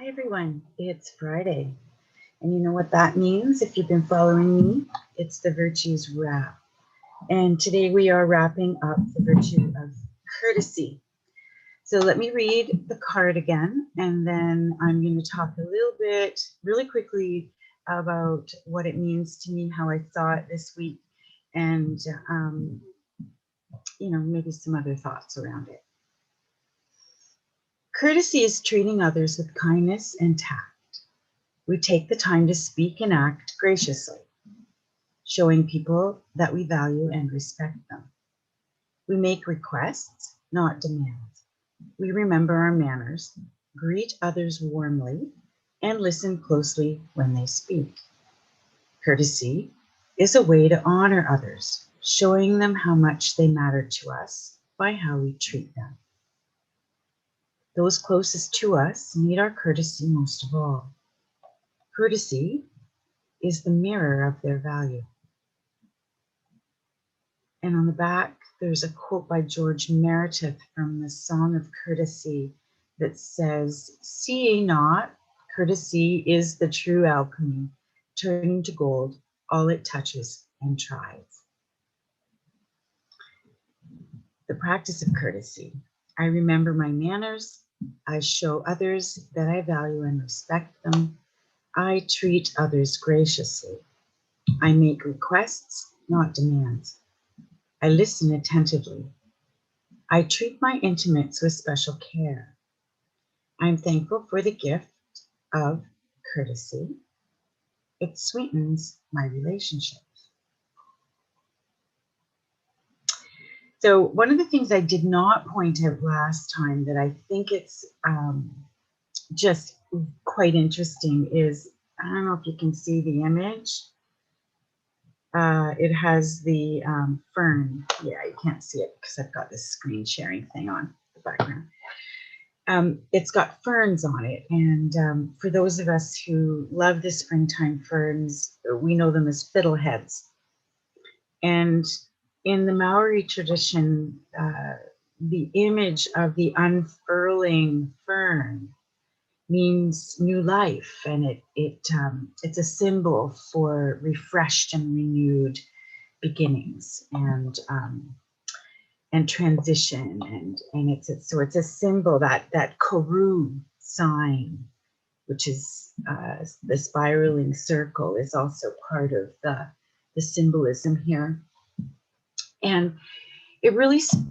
Hi everyone, it's Friday. And you know what that means if you've been following me? It's the Virtues Wrap. And today we are wrapping up the virtue of courtesy. So let me read the card again, and then I'm going to talk a little bit, really quickly, about what it means to me, how I saw it this week, and maybe some other thoughts around it. Courtesy is treating others with kindness and tact. We take the time to speak and act graciously, showing people that we value and respect them. We make requests, not demands. We remember our manners, greet others warmly, and listen closely when they speak. Courtesy is a way to honor others, showing them how much they matter to us by how we treat them. Those closest to us need our courtesy most of all. Courtesy is the mirror of their value. And on the back, there's a quote by George Meredith from the Song of Courtesy that says, "See ye not, courtesy is the true alchemy, turning to gold all it touches and tries." The practice of courtesy. I remember my manners. I show others that I value and respect them. I treat others graciously. I make requests, not demands. I listen attentively. I treat my intimates with special care. I'm thankful for the gift of courtesy. It sweetens my relationships. So one of the things I did not point out last time that I think it's just quite interesting is, I don't know if you can see the image. It has the fern. Yeah, you can't see it because I've got this screen sharing thing on the background. It's got ferns on it, and for those of us who love the springtime ferns, we know them as fiddleheads. And in the Maori tradition, the image of the unfurling fern means new life, and it's a symbol for refreshed and renewed beginnings and transition, and it's a symbol that Koru sign, which is the spiraling circle, is also part of the symbolism here. And it really spoke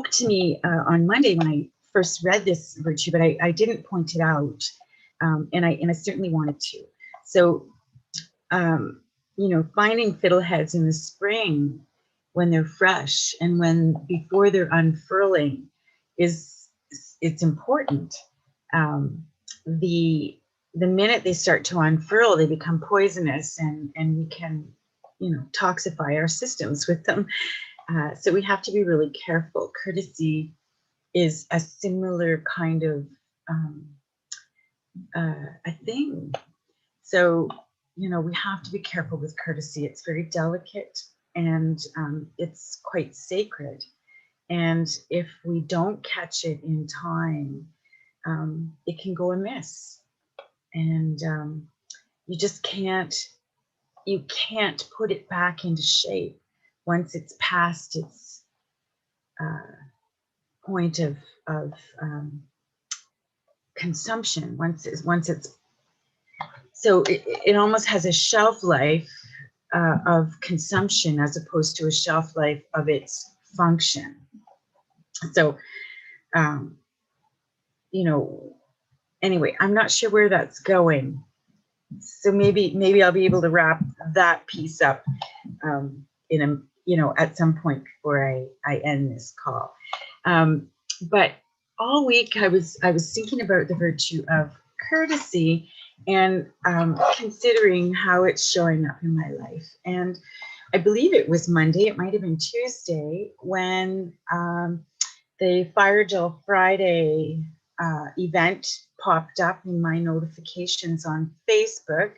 to me on Monday when I first read this virtue, but I didn't point it out, and I certainly wanted to. So, finding fiddleheads in the spring when they're fresh and when before they're unfurling it's important. The minute they start to unfurl, they become poisonous, and we can, toxify our systems with them. So we have to be really careful. Courtesy is a similar kind of a thing. So, we have to be careful with courtesy. It's very delicate, and it's quite sacred. And if we don't catch it in time, it can go amiss. And you just can't put it back into shape once it's past its point of consumption. Once it's so it almost has a shelf life of consumption as opposed to a shelf life of its function. So, anyway, I'm not sure where that's going. So maybe I'll be able to wrap that piece up at some point before I end this call. But all week I was thinking about the virtue of courtesy and considering how it's showing up in my life. And I believe it was Monday, it might have been Tuesday, when the Fire Drill Friday event popped up in my notifications on Facebook.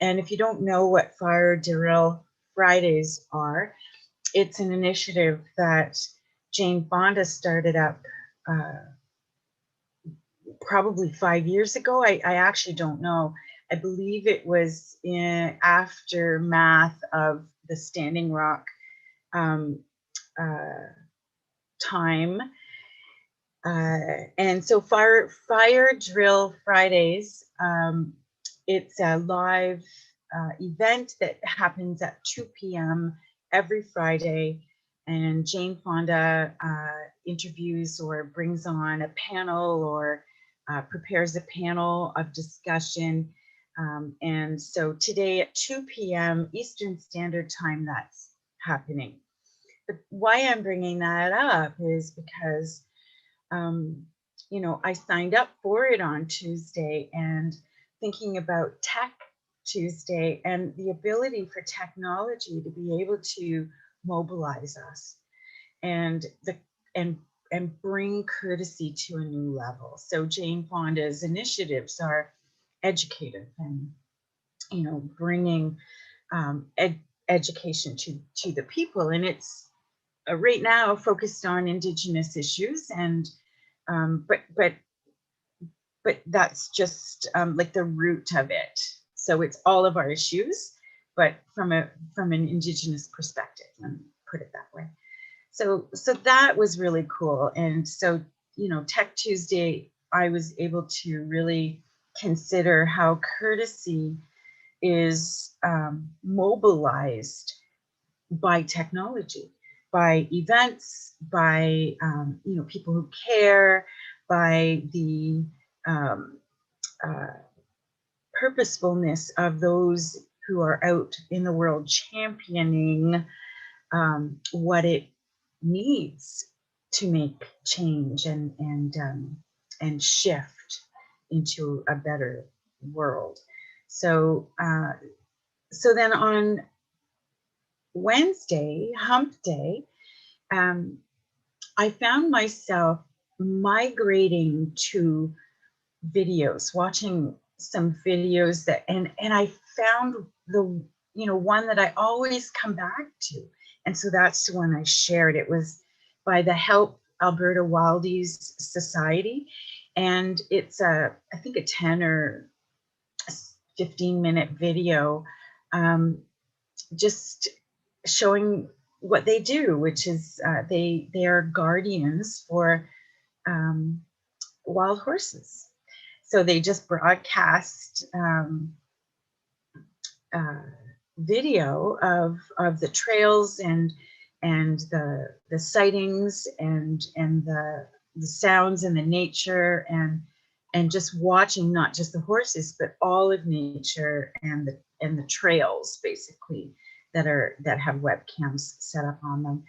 And if you don't know what Fire Drill Fridays are, it's an initiative that Jane Fonda started up probably 5 years ago. I actually don't know. I believe it was in aftermath of the Standing Rock time. And so Fire Drill Fridays, it's a live event that happens at 2 p.m. every Friday. And Jane Fonda interviews or brings on a panel or prepares a panel of discussion. And so today at 2 p.m. Eastern Standard Time, that's happening. But why I'm bringing that up is because you know, I signed up for it on Tuesday, and thinking about Tech Tuesday and the ability for technology to be able to mobilize us and and bring courtesy to a new level. So Jane Fonda's initiatives are educative and, you know, bringing education to the people, and it's right now focused on Indigenous issues, and but that's just like the root of it. So it's all of our issues, but from an Indigenous perspective, and put it that way. So that was really cool. And so, you know, Tech Tuesday, I was able to really consider how courtesy is mobilized by technology, by events, by you know, people who care, by the purposefulness of those who are out in the world championing what it needs to make change and shift into a better world. So so then on Wednesday, Hump Day, I found myself migrating to videos, watching some videos that, and I found the, you know, one that I always come back to. And so that's the one I shared. It was by the Help Alberta Wildies Society. And it's I think a 10 or 15-minute video, just showing what they do, which is they are guardians for wild horses. So they just broadcast video of the trails and the sightings and the sounds and the nature and just watching not just the horses but all of nature and the trails basically that have webcams set up on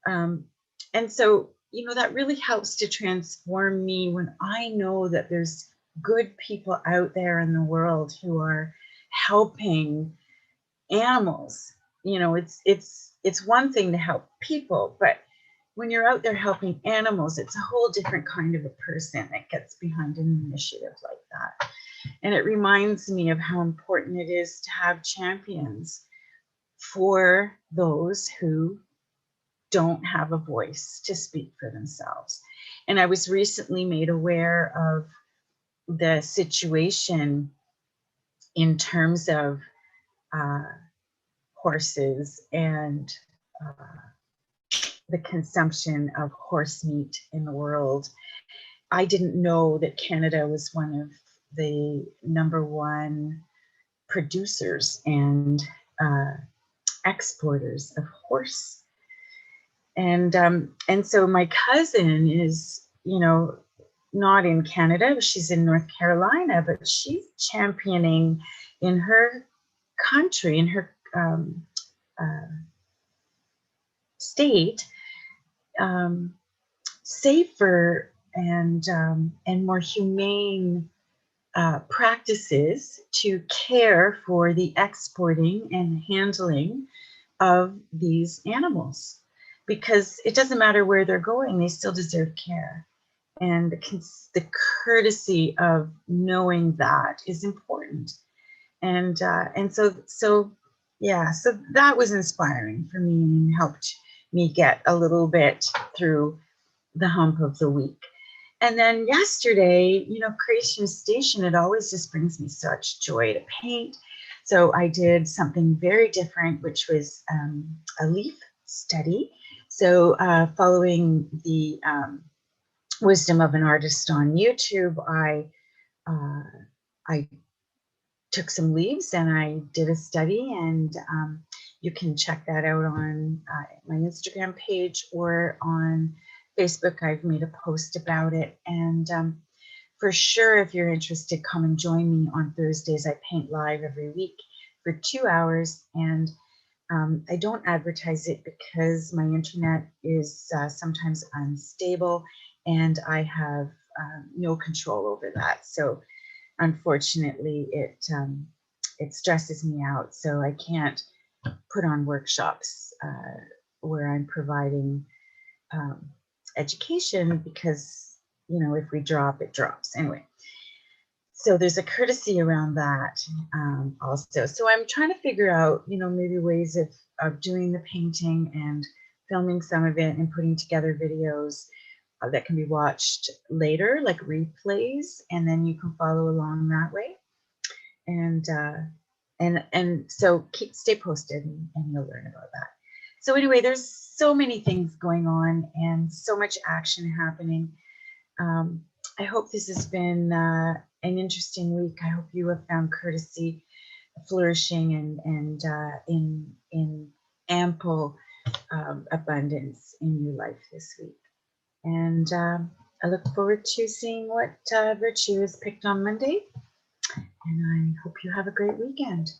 them. And so, you know, that really helps to transform me when I know that there's good people out there in the world who are helping animals. You know, it's one thing to help people, but when you're out there helping animals, it's a whole different kind of a person that gets behind an initiative like that. And it reminds me of how important it is to have champions for those who don't have a voice to speak for themselves. And I was recently made aware of the situation in terms of horses and the consumption of horse meat in the world. I didn't know that Canada was one of the #1 producers and exporters of horse. And so my cousin is, you know, not in Canada, she's in North Carolina, but she's championing in her country, in her state, safer and more humane practices to care for the exporting and handling of these animals, because it doesn't matter where they're going, they still deserve care. And the courtesy of knowing that is important. And so yeah, so that was inspiring for me and helped me get a little bit through the hump of the week. And then yesterday, you know, Creation Station, it always just brings me such joy to paint. So I did something very different, which was a leaf study. So following the wisdom of an artist on YouTube, I took some leaves and I did a study, and you can check that out on my Instagram page or on Facebook. I've made a post about it, and for sure, if you're interested, come and join me on Thursdays. I paint live every week for 2 hours, and I don't advertise it because my internet is sometimes unstable, and I have no control over that. So unfortunately, it stresses me out. So I can't put on workshops where I'm providing um, education because, you know, if we drop, it drops anyway. So there's a courtesy around that also. So I'm trying to figure out, you know, maybe ways of doing the painting and filming some of it and putting together videos that can be watched later, like replays, and then you can follow along that way. And so stay posted, and you'll learn about that. So anyway, there's so many things going on and so much action happening. I hope this has been an interesting week. I hope you have found courtesy flourishing and in ample abundance in your life this week. And I look forward to seeing what virtue is picked on Monday. And I hope you have a great weekend.